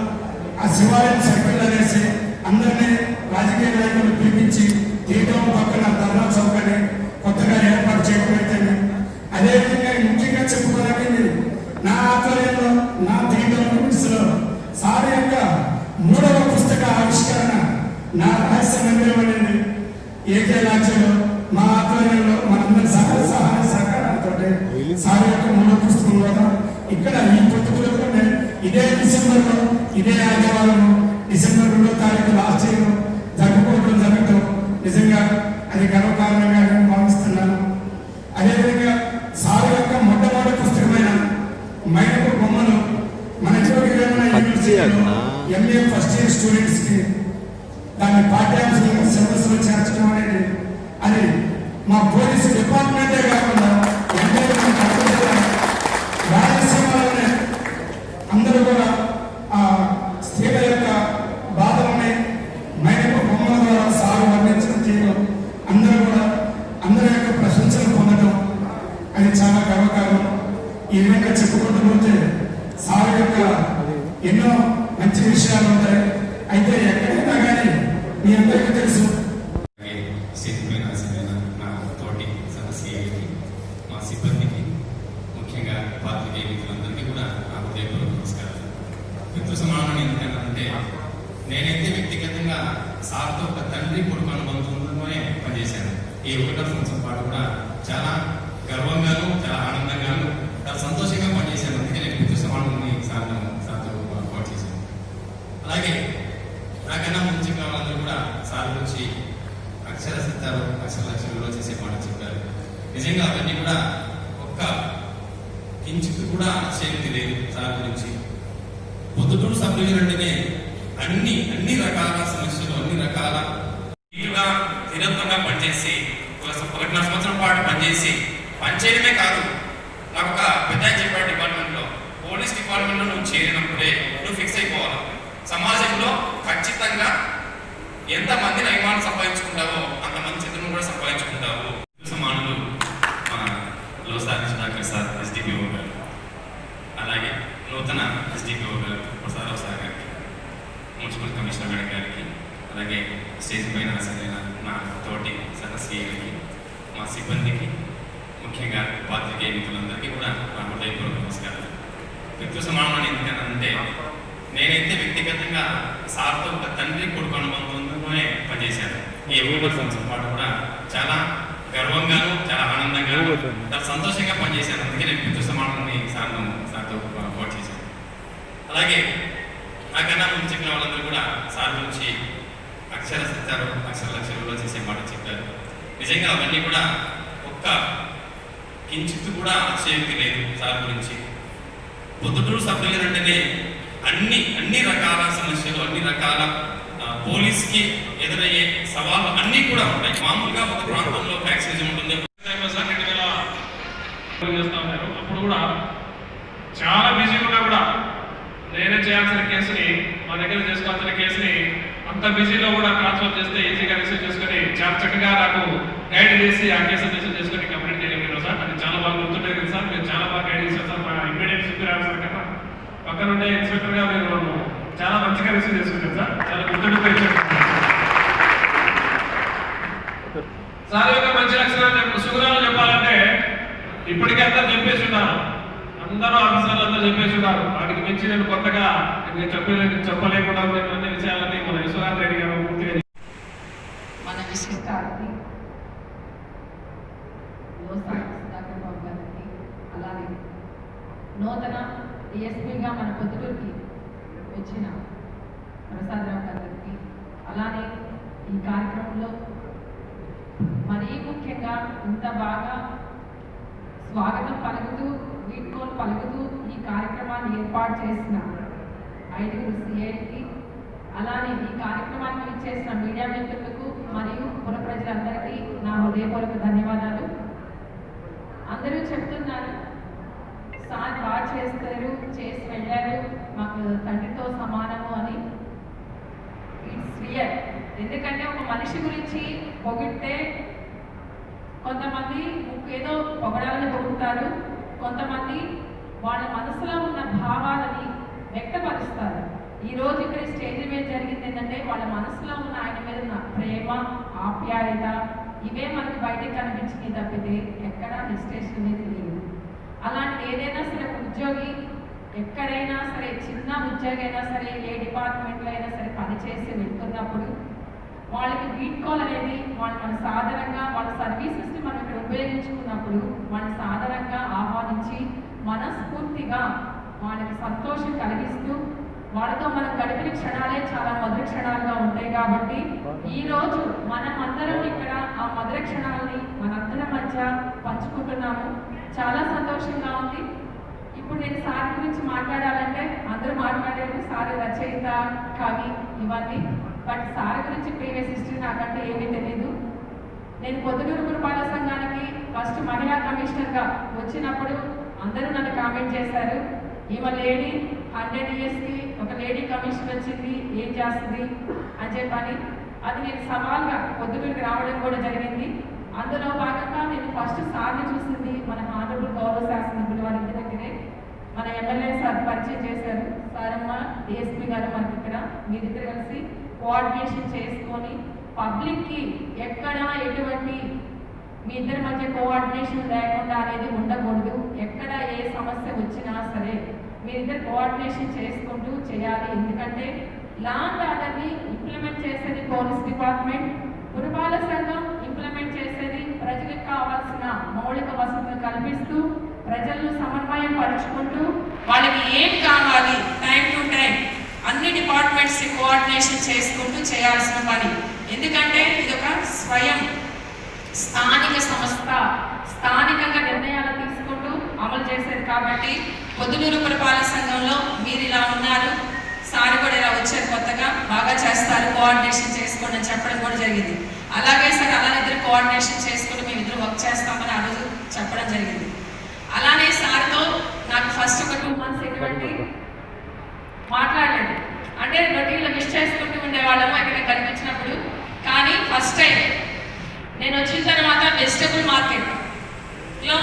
ఆ శివాలయం సర్కిల్ అనేసి అందరినీ రాజకీయ నాయకులు పిలిపించి తీయటం పక్కన ధర్నా చౌకని కొత్తగా ఏర్పాటు చేయడం అయితే, అదేవిధంగా ముఖ్యంగా చెప్పుకోవాలని నా ఆధ్వర్యంలో నా థియేటర్లో సార్ యొక్క 3వ పుస్తక ఆవిష్కరణ నా రహస్య మందిరం అనేది ఏకే లాడ్జిలో మా ఆధ్వర్యంలో మనందరి సహాయ సహకారాలతో సార్ యొక్క 3వ పుస్తకం కూడా ఇక్కడ ఈ పొత్తులలోనే ఇదే డిసెంబర్లో, ఇదే ఆదివారం డిసెంబర్ 2వ తారీఖు లాస్ట్ ఇయర్ జరుపుకోవడం జరగటం నిజంగా అది గర్వకారణంగా నేను భావిస్తున్నాను. అదేవిధంగా సార్ యొక్క మొట్టమొదటి పుస్తకమైన మైనపు బొమ్మలు మన యూనివర్సిటీలో ఎంఏ ఫస్ట్ ఇయర్ స్టూడెంట్స్ కి దాన్ని పాఠ్యాంశంగా సిలబస్లో చేర్చడం అనేది అది మా పోలీసు డిపార్ట్మెంటే కాకుండా రాయలసీమలోనే అందరూ కూడా ఆ స్త్రీల యొక్క బాధలని మైనపు బొమ్మల ద్వారా సాగు వర్ణించడం చేయడం, అందరూ కూడా అందరి యొక్క ప్రశంసలు పొందడం అది చాలా గర్వకారణం. ఈ విధంగా చెప్పుకుంటూ పోతే సాగు యొక్క ఎన్నో మంచి విషయాలు ఉంటాయి. అయితే ఎక్కడైనా కానీ మీ అందరికీ తెలుసు, నా తోటి సదస్సుకి, మా సిబ్బందికి, ముఖ్యంగా పాత్రికేయ మిత్రులందరికీ కూడా నా హృదయపూర్వక నమస్కారం. పితృ సమానం ఎందుకంటే నేనైతే వ్యక్తిగతంగా సార్తో ఒక తండ్రి కొడుకు అనుబంధంలోనే పనిచేశాను. ఈ 1వ సంవత్సరం పాటు కూడా చాలా గర్వంగాను, చాలా ఆనందంగాను, చాలా సంతోషంగా పనిచేశాను. అందుకే నేను పితృ సమానాన్ని సార్తో పోటీ చేశాను. అలాగే నాకన్నా ముందు చెప్పిన వాళ్ళందరూ కూడా సార్ గురించి అక్షర సత్యాలు, అక్షర లక్ష్యంలో చేసే మాట చెప్పారు. నిజంగా అవన్నీ కూడా ఒక్క కించిత్ కూడా అతిశయోక్తి లేదు సార్ గురించి. పొద్దుటూరు సబ్ డివిజన్ అంటేనే అన్ని రకాల సమస్యలు, అన్ని రకాల వీలుగా నిరంతరంగా పనిచేసి 1.5 సంవత్సరం పాటు పనిచేయడమే కాదు, నాకు ఒక పెద్ద చెప్పాడు డిపార్ట్మెంట్లో, పోలీస్ డిపార్ట్మెంట్లో నువ్వు చేరినప్పుడే నువ్వు ఫిక్స్ అయిపోవాలి, సమాజంలో ఖచ్చితంగా ఎంతమందిని అభిమానం సంపాదించుకుంటావో అంతమంది చిత్రం కూడా సంపాదించుకుంటావు. సమానులు మన లోసారి సుధాకర్ సార్ ఎస్డిపిఓ గారు, అలాగే నూతన ఎస్డిపిఓ గారు ప్రసాదరావు సార్ గారికి, మున్సిపల్ కమిషనర్ మేడం గారికి, అలాగే స్టేజ్ పైన సరైన నా తోటి సదస్సుకి, మా సిబ్బందికి, ముఖ్యంగా పాత్రికేయ మిత్రులందరికీ కూడా నా హృదయపూర్వక నమస్కారం. పితృ సమానం ఎందుకంటే నేనైతే వ్యక్తిగతంగా సార్తో ఒక తండ్రి కొడుకు అనుబంధంలోనే పనిచేశాను. ఈ 1వ సంవత్సరం పాటు కూడా చాలా గర్వంగాను, చాలా ఆనందంగాను, చాలా సంతోషంగా పనిచేశాను. అందుకే నేను పితృ సమానాన్ని సార్తో పోటీ చేశాను. అలాగే నాకన్నా ముందు చెప్పిన వాళ్ళందరూ కూడా సార్ గురించి అక్షర సత్యాలు, అక్షర లక్ష్యంలో చేసే మాట చెప్పారు. నిజంగా అవన్నీ కూడా ఒక్క కించిత్ కూడా అతిశయోక్తి లేదు సార్ గురించి. పొద్దుటూరు సబ్ డివిజన్ అంటేనే అన్ని రకాల సమస్యలు, అన్ని రకాల పోలీస్కి ఎదురయ్యే సవాళ్ళు అన్నీ కూడా ఉంటాయి. మామూలుగా ఒక ప్రాంతంలో ఫ్యాక్సిజం ఉంటుంది. అప్పుడు కూడా చాలా బిజీగా ఉన్నా కూడా నేనే చేయాల్సిన కేసుని మా దగ్గర చేసుకోవాల్సిన కేసుని అంత బిజీలో కూడా ట్రాన్స్ఫర్ చేస్తే ఈజీగా రిసీవ్ చేసుకుని చాలా చక్కగా నాకు గైడ్ చేసి ఆ కేసు రిసీవ్ చేసుకుని కంప్లీట్ చేయగలిగారు సార్. అది చాలా బాగా గుర్తుండేది సార్. మీరు చాలా బాగా గైడ్ చేశారు సార్. మా ఇమ్మీడియట్ సూపర్ సార్ కన్నా పక్కన ఉండే ఇన్స్పెక్టర్గా మీరు చాలా మంచిగా రిసీవ్ చేసుకున్నారు సార్. చాలా గుర్తుండిపోయింది సార్. యొక్క మంచి లక్షణాలు సుగుణాలు చెప్పాలంటే ఇప్పటికే అంతా చెప్పేసి ఉన్నారు, అందరూ ఆఫీసర్లు అంతా చెప్పేసి ఉన్నారు. వాటికి మించి నేను కొత్తగా చెప్పలేకుండా ఉండే అన్ని విషయాలన్నీ మన విశ్వనాథ్ రెడ్డి గారు పూర్తిగా మన విశిష్ట అతిథి సుధాకర్ బాబు గారికి, అలాగే నూతన డిఎస్పీగా మన పొద్దుటూరుకి వచ్చిన ప్రసాదరావు గారికి, అలానే ఈ కార్యక్రమంలో మరీ ముఖ్యంగా ఇంత బాగా స్వాగతం పలుకుతూ వీడ్కోలు పలుకుతూ ఈ కార్యక్రమాన్ని ఏర్పాటు చేసిన 5 సిఐకి, అలానే ఈ కార్యక్రమానికి ఇచ్చేసిన మీడియా మిత్రులకు మరియు పుర ప్రజలందరికీ నా హృదయపూర్వక ధన్యవాదాలు. అందరూ చెప్తున్నారు సార్ బాగా చేస్తారు, చేసి వెళ్ళారు, మాకు తండ్రితో సమానము అని. It's real. ఎందుకంటే ఒక మనిషి గురించి పొగిడితే కొంతమంది ఏదో పొగడాలని పొగుడుతారు, కొంతమంది వాళ్ళ మనసులో ఉన్న భావాలని వ్యక్తపరుస్తారు. ఈరోజు ఇక్కడ స్టేజ్ మీద జరిగింది ఏంటంటే వాళ్ళ మనసులో ఉన్న ఆయన మీద ఉన్న ప్రేమ, ఆప్యాయత ఇవే మనకి బయటకు కనిపించింది తప్పితే ఎక్కడా హెసిటేషన్ అనేది లేదు. అలాంటి ఏదైనా సరే ఉద్యోగి ఎక్కడైనా సరే, చిన్న ఉద్యోగి అయినా సరే, ఏ డిపార్ట్మెంట్లో అయినా సరే పనిచేసి వెళ్తున్నప్పుడు వాళ్ళకి వీడ్కోల్ అనేది వాళ్ళు మన సాధారణంగా వాళ్ళ సర్వీసెస్ని మనం ఇక్కడ ఉపయోగించుకున్నప్పుడు వాళ్ళని సాధారణంగా ఆహ్వానించి మనస్ఫూర్తిగా వాళ్ళకి సంతోషం కలిగిస్తూ వాళ్ళతో మనం గడిపిన క్షణాలే చాలా మధుర క్షణాలుగా ఉంటాయి. కాబట్టి ఈరోజు మనం అందరం ఇక్కడ ఆ మధుర క్షణాలని మనందరం మధ్య పంచుకుంటున్నాము. చాలా సంతోషంగా ఉంది. ఇప్పుడు నేను సార్ గురించి మాట్లాడాలంటే అందరూ మాట్లాడారు, సార్ రచయిత, కవి ఇవన్నీ. బట్ సార్ గురించి ప్రీవియస్ హిస్టరీ నాకంటే ఏమీ తెలియదు. నేను పొద్దుటూరు పురపాలక సంఘానికి ఫస్ట్ మహిళా కమిషనర్గా వచ్చినప్పుడు అందరూ నన్ను కామెంట్ చేశారు, ఈమె లేడీ 100 yearsకి ఒక లేడీ కమిషన్ వచ్చింది, ఏం చేస్తుంది అని చెప్పని. అది నేను సవాల్గా పొద్దుటూరుకి రావడం కూడా జరిగింది. అందులో భాగంగా నేను ఫస్ట్ సార్ని చూసింది మన హానరబుల్ గౌరవ శాసనసభ్యులు వారి ఇంటి దగ్గరే. మన ఎమ్మెల్యే సార్ పరిచయం చేశారు, సారమ్మ డిఎస్పీ గారు మనకి ఇక్కడ మీరిద్దరు కలిసి కోఆర్డినేషన్ చేసుకొని పబ్లిక్కి ఎక్కడ ఎటువంటి మీ ఇద్దరి మధ్య కోఆర్డినేషన్ లేకుండా అనేది ఉండకూడదు. ఎక్కడ ఏ సమస్య వచ్చినా సరే మీరిద్దరు కోఆర్డినేషన్ చేసుకుంటూ చేయాలి. ఎందుకంటే లా అండ్ ఆర్డర్ని ఇంప్లిమెంట్ చేసేది పోలీస్ డిపార్ట్మెంట్, పురపాలక సంఘం ఇంప్లిమెంట్ చేసేది ప్రజలకు కావాల్సిన మౌలిక వసతులు కల్పిస్తూ ప్రజలను సమన్వయం పరుచుకుంటూ వాళ్ళకి ఏం కావాలి టైం టు టైం అన్ని డిపార్ట్మెంట్స్ కోఆర్డినేషన్ చేసుకుంటూ చేయాల్సిన పని. ఎందుకంటే ఇదొక స్వయం స్థానిక సంస్థ, స్థానికంగా నిర్ణయాలు తీసుకుంటూ అమలు చేసేది. కాబట్టి పొద్దుటూరు పురపాలక సంఘంలో మీరు ఇలా ఉన్నారు, సార్ కూడా ఇలా వచ్చారు, కొత్తగా బాగా చేస్తారు, కోఆర్డినేషన్ చేసుకోండి అని చెప్పడం కూడా జరిగింది. అలాగే సార్ అలానే ఇద్దరు కోఆర్డినేషన్ చేసుకుంటూ మేము ఇద్దరు వర్క్ చేస్తామని ఆ రోజు చెప్పడం జరిగింది. అలానే సార్తో నాకు ఫస్ట్ ఒక 2 months ఎటువంటి మాట్లాడలేదు, అంటే రొటీన్లో మిస్ చేసుకుంటూ ఉండేవాళ్ళము ఇక్కడ కనిపించినప్పుడు. కానీ ఫస్ట్ టైం నేను వచ్చిన తర్వాత వెజిటబుల్ మార్కెట్లో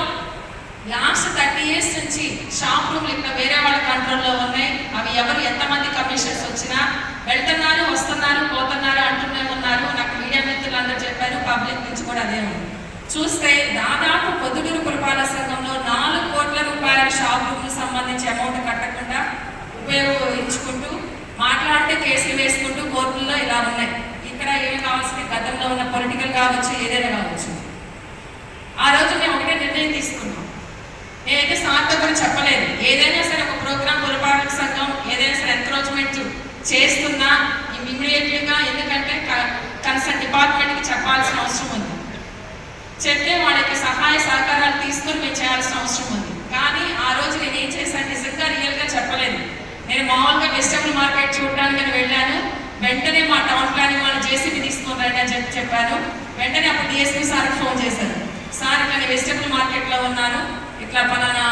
లాస్ట్ 30 years నుంచి షాప్ రూమ్లు ఇక్కడ వేరే వాళ్ళ కంట్రోల్లో ఉన్నాయి. అవి ఎవరు ఎంతమంది కమిషనర్స్ వచ్చినా వెళ్తున్నారు, వస్తున్నారు, పోతున్నారు అంటూనే ఉన్నారు. నాకు మీడియా మిత్రులు అందరూ చెప్పారు, పబ్లిక్ నుంచి కూడా అదే ఉంది. చూస్తే దాదాపు పొద్దుటూరు పురపాలక సంఘంలో 4 కోట్ల రూపాయల షాప్ రూమ్కి సంబంధించి అమౌంట్ కట్టకుండా ఉపయోగించుకుంటూ మాట్లాడితే కేసులు వేసుకుంటూ కోర్టుల్లో ఇలా ఉన్నాయి. ఇక్కడ ఏమి కావాల్సింది గతంలో ఉన్న పొలిటికల్ కావచ్చు, ఏదైనా కావచ్చు. ఆ రోజు మేము ఒకటే నిర్ణయం తీసుకున్నాం. నేనైతే సార్తో కూడా చెప్పలేదు, ఏదైనా సరే ఒక ప్రోగ్రామ్ పురపాలక సంఘం ఏదైనా సరే ఎంక్రోచ్మెంట్ చేస్తున్నా ఇమ్మీడియట్లీగా, ఎందుకంటే కన్సర్న్ డిపార్ట్మెంట్కి చెప్పాల్సిన అవసరం ఉంది. చెప్తే వాళ్ళకి సహాయ సహకారాలు తీసుకొని మేము చేయాల్సిన అవసరం ఉంది. కానీ ఆ రోజు నేను ఏం చేశాను, నిజంగా రియల్గా చెప్పలేదు. నేను మామూలుగా వెజిటబుల్ మార్కెట్ చూడడానికి వెళ్ళాను. వెంటనే మా టౌన్ ప్లానింగ్ వాళ్ళు జేసీబీ తీసుకొని రండి అని చెప్పాను. వెంటనే అప్పుడు డిఎస్పీ సార్కి ఫోన్ చేశాను, సార్ ఇట్లా నేను వెజిటబుల్ మార్కెట్లో ఉన్నాను, ఇట్లా పలానా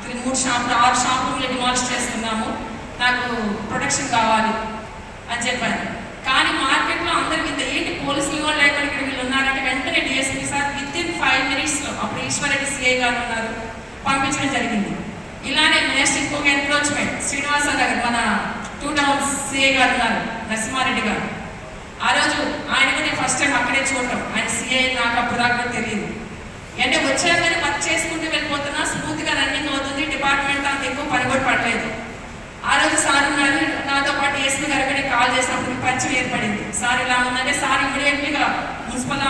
6 షాప్ రూమ్లు డిమాలిష్ చేస్తున్నాము, నాకు ప్రొటెక్షన్ కావాలి అని చెప్పాను. కానీ మార్కెట్లో అందరికి ఇంత ఏంటి పోలీసులు కూడా లేకుండా ఇక్కడ వీళ్ళు ఉన్నారంటే వెంటనే డిఎస్పీ సార్ విత్ ఇన్ 5 minutesలో అప్పుడు ఈశ్వరెడ్డి సిఐ గారు ఉన్నారు పంపించడం జరిగింది. ఇలానే నెక్స్ట్ ఇంకొక ఎన్క్రోచ్మెంట్ శ్రీనివాస గారు మన 2 towns సిఐ గారు ఉన్నారు నరసింహారెడ్డి గారు. ఆ రోజు ఆయన కూడా నేను ఫస్ట్ టైం అక్కడే చూడటం, ఆయన సిఐ నాకు అప్పుడు దాకా తెలియదు. అంటే వచ్చాకనే వర్క్ చేసుకుంటూ వెళ్ళిపోతున్నా, స్మూత్గా రన్నింగ్ అవుతుంది, డిపార్ట్మెంట్ అంత ఎక్కువ పని కూడా పడలేదు. ఆ రోజు సార్ ఉన్నారు నాతో పాటు ఎస్పీ గారు కాల్ చేసినప్పుడు పరిచయం ఏర్పడింది. సార్ ఇలా ఉందంటే సార్ ఇమీడియట్లీగా మున్సిపల్